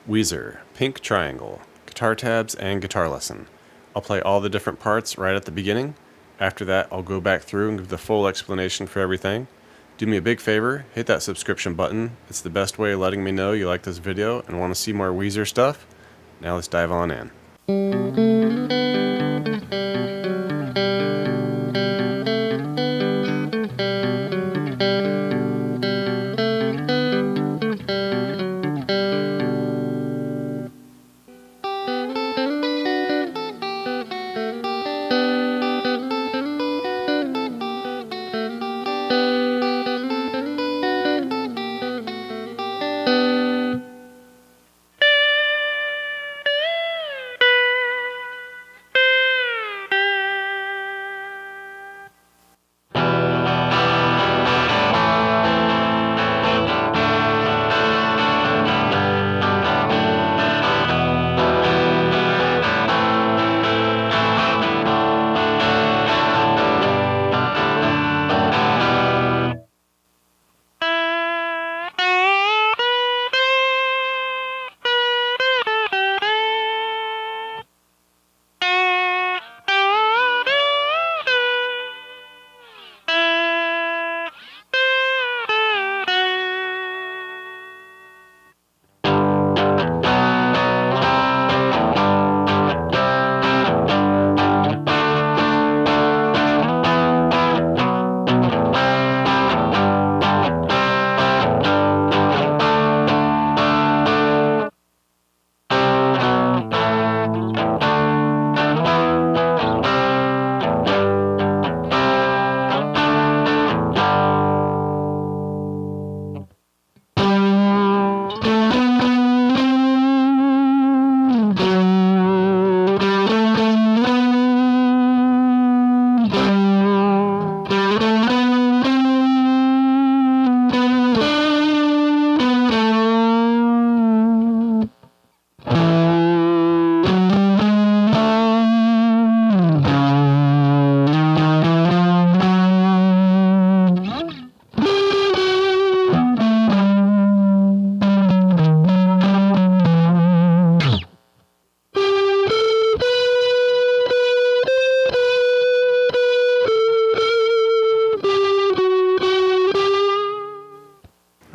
Weezer, Pink Triangle, guitar tabs and guitar lesson. I'll play all the different parts right at the beginning. After that, I'll go back through and give the full explanation for everything. Do me a big favor, hit that subscription button. It's the best way of letting me know you like this video and want to see more Weezer stuff. Now let's dive on in.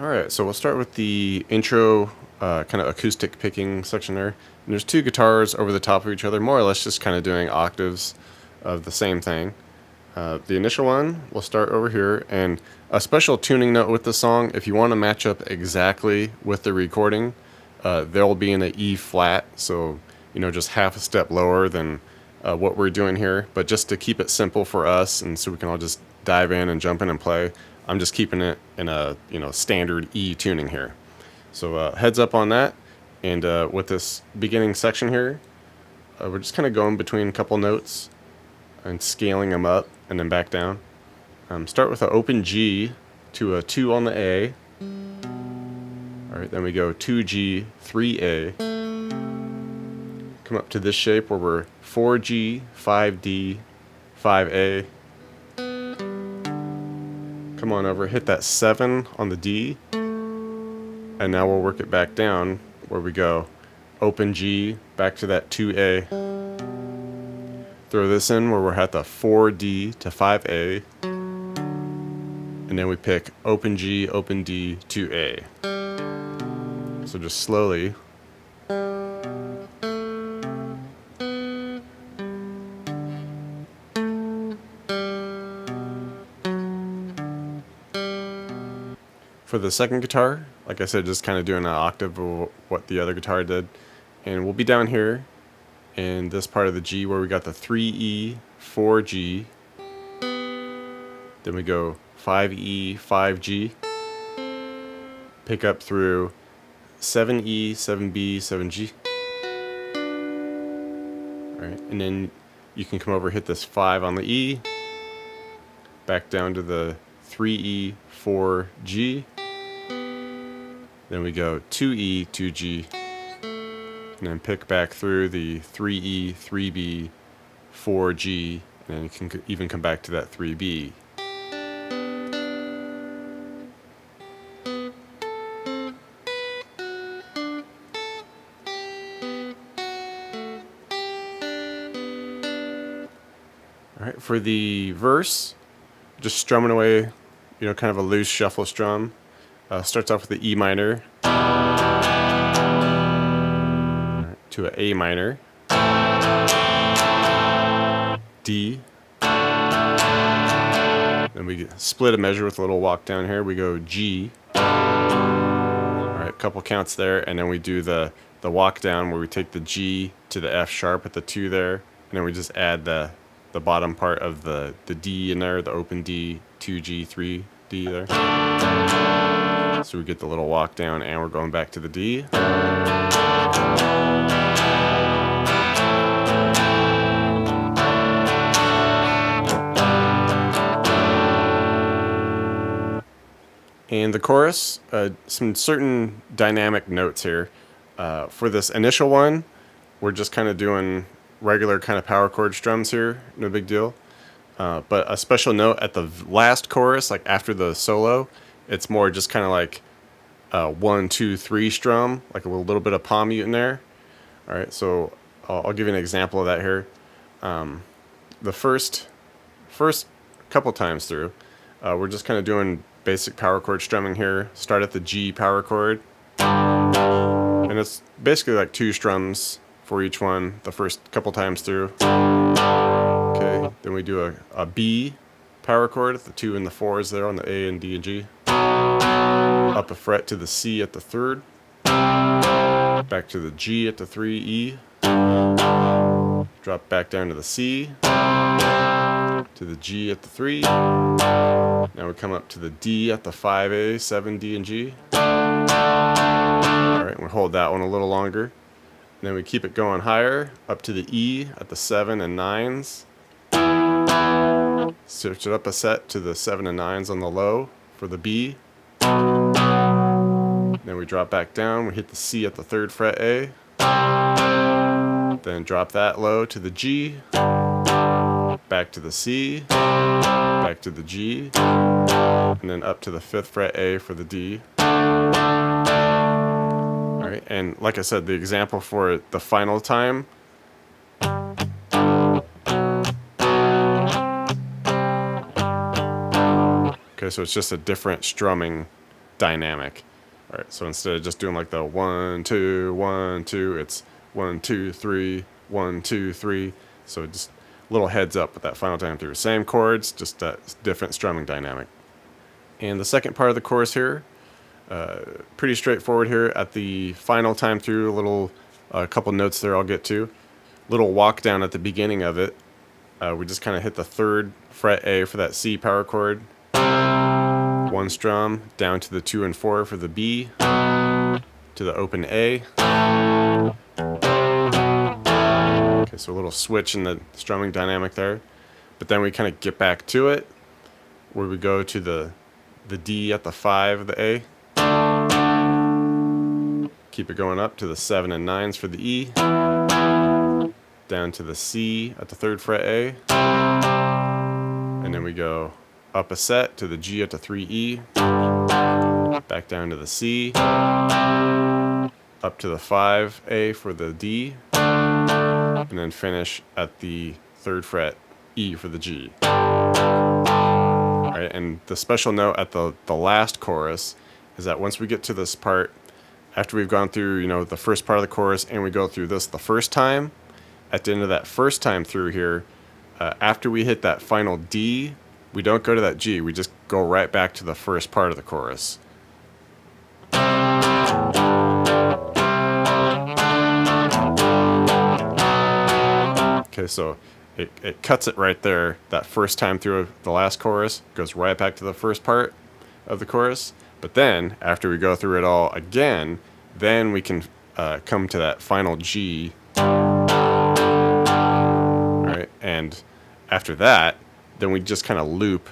Alright, so we'll start with the intro kind of acoustic picking section there. And there's two guitars over the top of each other, more or less just kind of doing octaves of the same thing. The initial one, we'll start over here, and a special tuning note with the song, if you want to match up exactly with the recording, they'll be in an E flat, so just half a step lower than what we're doing here. But just to keep it simple for us, and so we can all just dive in and jump in and play, I'm just keeping it in a standard E tuning here. So heads up on that. And with this beginning section here, we're just kind of going between a couple notes and scaling them up and then back down. Start with an open G to a 2 on the A. Alright, then we go 2G, 3A. Come up to this shape where we're 4G, 5D, 5A. Come on over, hit that 7 on the D, and now we'll work it back down where we go open G, back to that 2A. Throw this in where we're at the 4D to 5A, and then we pick open G, open D, 2A. So just slowly. For the second guitar, like I said, just kind of doing an octave of what the other guitar did. And we'll be down here in this part of the G where we got the 3E, 4G. Then we go 5E, 5G. Pick up through 7E, 7B, 7G. Alright, and then you can come over, hit this 5 on the E. Back down to the 3E, 4G. Then we go 2E, 2G, and then pick back through the 3E, 3B, 4G, and then you can even come back to that 3B. All right, for the verse, just strumming away, you know, kind of a loose shuffle strum. Starts off with the E minor to an A minor, D. Then we split a measure with a little walk down here. We go G. All right, a couple counts there, and then we do the walk down where we take the G to the F sharp at the 2 there, and then we just add the bottom part of the D in there, the open D, 2G, 3D there. So we get the little walk down, and we're going back to the D. And the chorus, some certain dynamic notes here. For this initial one, we're just kind of doing regular kind of power chord strums here, no big deal. But a special note at the last chorus, like after the solo, it's more just kind of like 1, 2, 3 strum, like a little bit of palm mute in there. All right, so I'll give you an example of that here. The first couple times through, we're just kind of doing basic power chord strumming here. Start at the G power chord, and it's basically like 2 strums for each one the first couple times through. Okay, then we do a B power chord at the 2 and the 4s there on the A and D and G. Up a fret to the C at the 3rd. Back to the G at the 3 E. Drop back down to the C. To the G at the 3. Now we come up to the D at the 5A, 7, D, and G. Alright, we hold that one a little longer. And then we keep it going higher, up to the E at the 7 and 9s. Switch it up a set to the 7 and 9s on the low for the B. Then we drop back down, we hit the C at the 3rd fret A. Then drop that low to the G. Back to the C, back to the G, and then up to the 5th fret A for the D. Alright, and like I said, the example for the final time. Okay, so it's just a different strumming dynamic. Alright, so instead of just doing like the 1, 2, 1, 2, it's 1, 2, 3, 1, 2, 3. So just little heads up with that final time through. Same chords, just that different strumming dynamic. And the second part of the chorus here, pretty straightforward here. At the final time through, a couple notes there I'll get to. Little walk down at the beginning of it. We just kind of hit the 3rd fret A for that C power chord. 1 strum down to the 2 and 4 for the B. To the open A. Okay, so a little switch in the strumming dynamic there. But then we kind of get back to it, where we go to the D at the 5 of the A. Keep it going up to the 7 and 9s for the E. Down to the C at the 3rd fret A. And then we go up a set to the G at the 3E. Back down to the C. Up to the 5A for the D. And then finish at the 3rd fret E for the G. Alright, and the special note at the last chorus is that once we get to this part, after we've gone through, you know, the first part of the chorus and we go through this the first time, at the end of that first time through here, after we hit that final D, we don't go to that G, we just go right back to the first part of the chorus. Okay, so it cuts it right there. That first time through the last chorus goes right back to the first part of the chorus. But then, after we go through it all again, then we can come to that final G. Alright, and after that, then we just kind of loop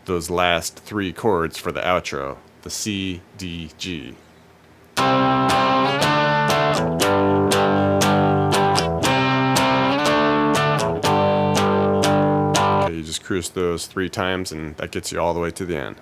those last 3 chords for the outro. The C, D, G. Just cruise those 3 times and that gets you all the way to the end.